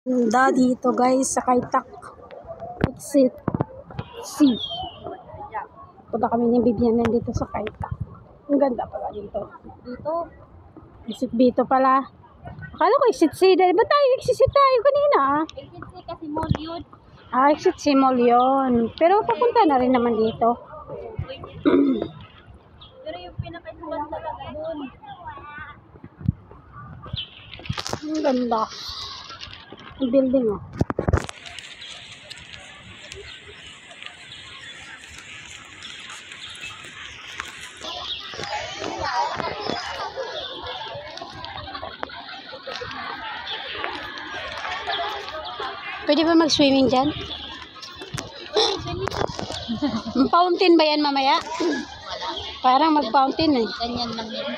Dito guys sa Kaitak exit C. Punta kami ni Bibian dito sa Kaitak. Ang ganda pala dito. Exit B to pala. Akala ko exit C. Ba't tayo exit tayo kanina? Exit C kasi mall yun. Exit C mall yun. Pero papunta na rin naman dito. Pero yung pinaka-sukat talaga dun. Ang ganda. Ang building oh. Pwede ba mag-swimming dyan? Fountain ba yan mamaya? Wala. Parang mag-fountain eh. Ganyan lang yun.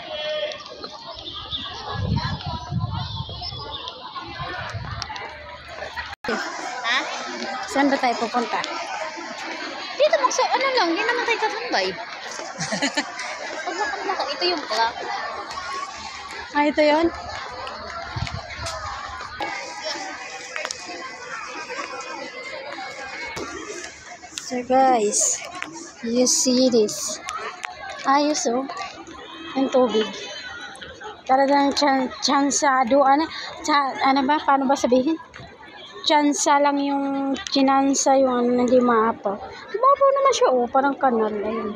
Ha? Saan ba tayo pupunta? Dito ano lang, hindi naman tayo katambay. Pag makamaka, ito yung clock. Ito yun? So guys, you see this. Ayos oh. Yung tubig. Talagang chansado. Ano ba? Paano ba sabihin? Tsansa lang yung chinansa yung hindi maapaw. Mababaw naman siya oh. Parang kanal. Ayun.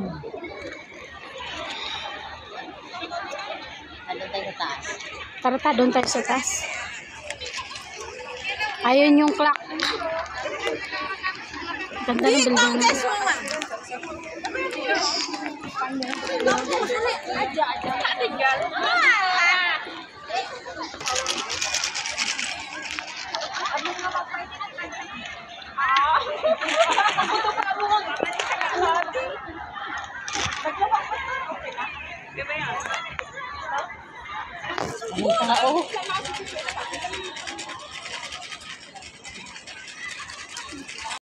Ano tayo sa taas? Tara, doon tayo sa taas. Ayun yung clock. Ganda ng building na. Ano pa oh?